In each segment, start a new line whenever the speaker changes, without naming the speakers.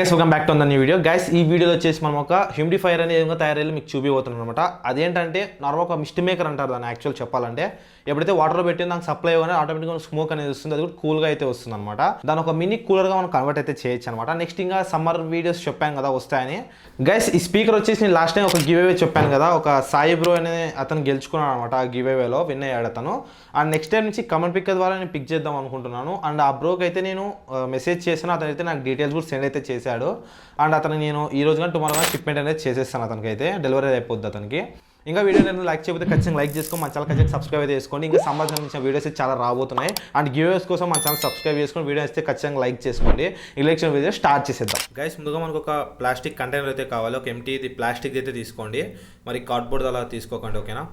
Guys welcome back to new video. Guys ఈ వీడియోలో వచ్చేసి మనం ఒక హ్యూమిడిఫైయర్ అనేది విధంగా తయారయ్యేది మీకు చూపిపోతున్నాం అనమాట. అదేంటంటే నార్మల్ ఒక మిస్ట్ మేకర్ అంటారు దాన్ని యాక్చువల్ చెప్పాలంటే. ఎప్పుడైతే వాటర్లో పెట్టి దానికి సప్లై అవ్వగానే ఆటోమేటిక్గా స్మోక్ అనేది వస్తుంది, అది కూడా కూల్గా అయితే వస్తుంది అనమాట. దాని ఒక మినీ కూలర్గా మనం కన్వర్ట్ అయితే చేయొచ్చు అనమాట. నెక్స్ట్ ఇంకా సమ్మర్ వీడియోస్ చెప్పాను కదా వస్తాయని. గైస్ ఈ స్పీకర్ వచ్చేసి నేను లాస్ట్ టైం ఒక గివ్ అవే చెప్పాను కదా, ఒక సాయి బ్రో అనేది అతను గెలుచుకున్నాడు అనమాట. ఆ గివ్ అవేలో విన్ అయ్యాడు అతను. అండ్ నెక్స్ట్ టైం నుంచి కమెంట్ పిక్ ద్వారా నేను పిక్ చేద్దాం అనుకుంటున్నాను. అండ్ ఆ బ్రోకి అయితే నేను మెసేజ్ చేశాను, అతను అయితే నాకు డీటెయిల్స్ కూడా సెండ్ అయితే చేశాడు. అండ్ అతను నేను ఈ రోజు కానీ టుమారో కానీ షిప్మెంట్ అనేది చేసేస్తాను, అతనికి అయితే డెలివరీ అయిపోద్ది అతనికి. ఇంకా వీడియో నేను లైక్ చేయకపోతే ఖచ్చితంగా లైక్ చేసుకోండి, మన ఛానల్ ఖచ్చితంగా సబ్స్క్రైబ్ అయితే చేసుకోండి. ఇంకా సంబంధించిన వీడియోస్ అయితే చాలా రాబోతున్నాయి. అండ్ గివ్వేస్ కోసం మన ఛానల్ సబ్స్క్రైబ్ చేసుకొని వీడియో అయితే ఖచ్చితంగా లైక్ చేసుకోండి. ఎలక్షన్ వీడియో స్టార్ట్ చేసేద్దాం. గైస్ ముందుగా మనకు ఒక ప్లాస్టిక్ కంటైనర్ అయితే కావాలి, ఒక ఎంటీ ప్లాస్టిక్ అయితే తీసుకోండి, మరి కార్డ్బోర్డ్ అలా తీసుకోకండి, ఓకేనా.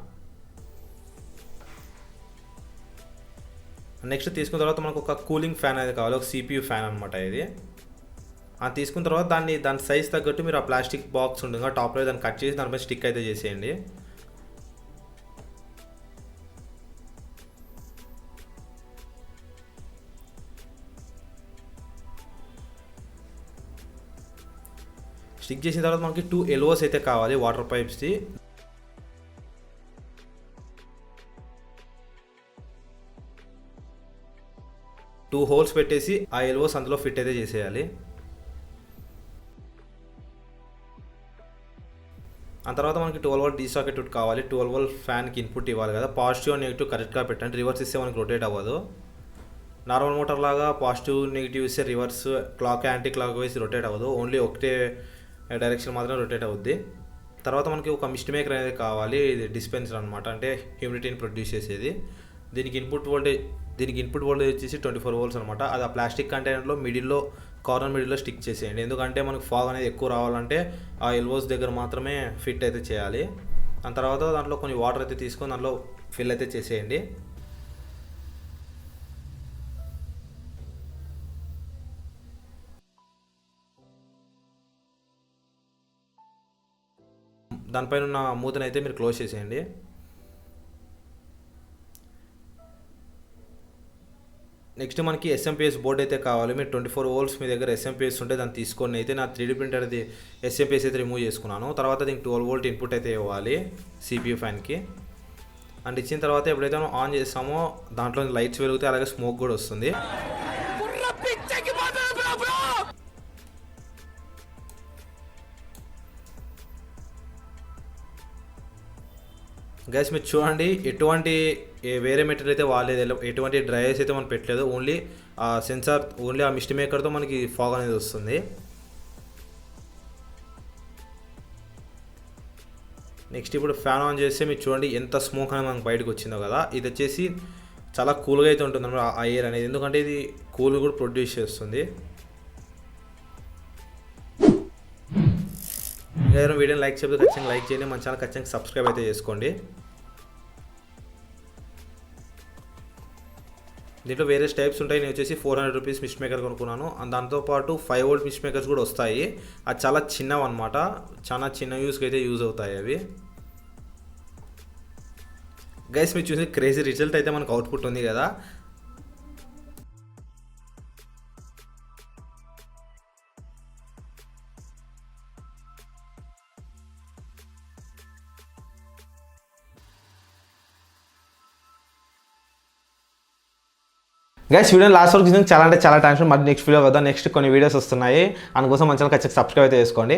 నెక్స్ట్ తీసుకున్న తర్వాత మనకు ఒక కూలింగ్ ఫ్యాన్ అయితే కావాలి, ఒక CPU ఫ్యాన్ అనమాట ఇది. అది తీసుకున్న తర్వాత దాని సైజ్ తగ్గట్టు మీరు ఆ ప్లాస్టిక్ బాక్స్ ఉంటుంది టాప్లో దాన్ని కట్ చేసి దానిపై స్టిక్ అయితే చేసేయండి. స్టిక్ చేసిన తర్వాత మనకి 2 LOs అయితే కావాలి, వాటర్ పైప్స్ది. టూ హోల్స్ పెట్టేసి ఆ LOs అందులో ఫిట్ అయితే చేసేయాలి. ఆ తర్వాత మనకి 12 వోల్ట్ డీ సాకెట్ కావాలి, 12 వోల్ట్ ఫ్యాన్కి ఇన్పుట్ ఇవ్వాలి కదా. పాజిటివ్ నెగిటివ్ కరెక్ట్గా పెట్టండి, రివర్స్ ఇస్తే మనకి రొటేట్ అవ్వదు. నార్మల్ మోటార్ లాగా పాజిటివ్ నెగిటివ్ ఇస్తే reverse clock anti clock wise rotate అవ్వదు, ఓన్లీ ఒకటే డైరెక్షన్ మాత్రమే రొటేట్ అవుద్ది. తర్వాత మనకి ఒక మిస్ట్ మేకర్ అనేది కావాలి, ఇది డిస్పెన్సర్ అనమాట, అంటే హ్యూమిడిటీని ప్రొడ్యూస్ చేసేది. దీనికి ఇన్పుట్ వోల్టేజ్ వచ్చేసి 24 వోల్ట్స్ అనమాట. అది ఆ ప్లాస్టిక్ కంటైనర్లో కార్నర్ మిడిల్లో స్టిక్ చేసేయండి, ఎందుకంటే మనకు ఫాగ్ అనేది ఎక్కువ రావాలంటే ఆ LOs దగ్గర మాత్రమే ఫిట్ అయితే చేయాలి. దాని తర్వాత దాంట్లో కొన్ని వాటర్ అయితే తీసుకొని దాంట్లో ఫిల్ అయితే చేసేయండి. దానిపైన ఉన్న మూతను అయితే మీరు క్లోజ్ చేసేయండి. నెక్స్ట్ మనకి SMPS బోర్డ్ అయితే కావాలి, మీరు 24 వోల్ట్స్ మీ దగ్గర SMPS ఉంటే దాన్ని తీసుకొని అయితే నా 3D ప్రింటర్ది SMPS అయితే రిమూవ్ చేసుకున్నాను. తర్వాత దీనికి 12 వోల్ట్ ఇన్పుట్ అయితే ఇవ్వాలి CPU ఫ్యాన్కి. అండ్ ఇచ్చిన తర్వాత ఎప్పుడైతే మనం ఆన్ చేస్తామో దాంట్లో లైట్స్ వెలుగుతాయి, అలాగే స్మోక్ కూడా వస్తుంది. గైస్ మీరు చూడండి, ఎటువంటి వేరే మెటీరియల్ అయితే వాడలేదు, ఎటువంటి డ్రైవర్స్ అయితే మనం పెట్టలేదు, ఓన్లీ ఆ సెన్సార్, ఓన్లీ ఆ మిస్ట్ మేకర్తో మనకి ఫాగ్ అనేది వస్తుంది. నెక్స్ట్ ఇప్పుడు ఫ్యాన్ ఆన్ చేస్తే మీరు చూడండి ఎంత స్మోక్ అనేది మనకు బయటకు వచ్చిందో కదా. ఇది వచ్చేసి చాలా కూల్గా అయితే ఉంటుంది అన్నమాట ఆ ఎయిర్ అనేది, ఎందుకంటే ఇది కూల్ కూడా ప్రొడ్యూస్ చేస్తుంది. ఏదైనా వీడియోని లైక్ చేయకపోతే ఖచ్చితంగా లైక్ చేయండి, మన ఛానల్ ఖచ్చితంగా సబ్స్క్రైబ్ అయితే చేసుకోండి. దీంట్లో వేరే టైప్స్ ఉంటాయి, నేను వచ్చేసి 400 రూపీస్ మిస్ట్ మేకర్ కొనుక్కున్నాను. దాంతోపాటు 5 వోల్ట్ మిస్ట్ మేకర్స్ కూడా వస్తాయి, అది చాలా చిన్నవి అనమాట, చాలా చిన్న యూస్కి అయితే యూజ్ అవుతాయి అవి. గైస్ మీరు చూసి క్రేజీ రిజల్ట్ అయితే మనకు అవుట్పుట్ ఉంది కదా. గైస్ వీడియో లాస్ట్ వరకు చూసిన చాలా అంటే చాలా థ్యాంక్స్. మరి నెక్స్ట్ వీడియో కదా, నెక్స్ట్ కొన్ని వీడియోస్ వస్తున్నాయి, అందుకోసం మన ఛానల్ ఖచ్చితంగా సబ్స్క్రైబ్ అయితే చేసుకోండి.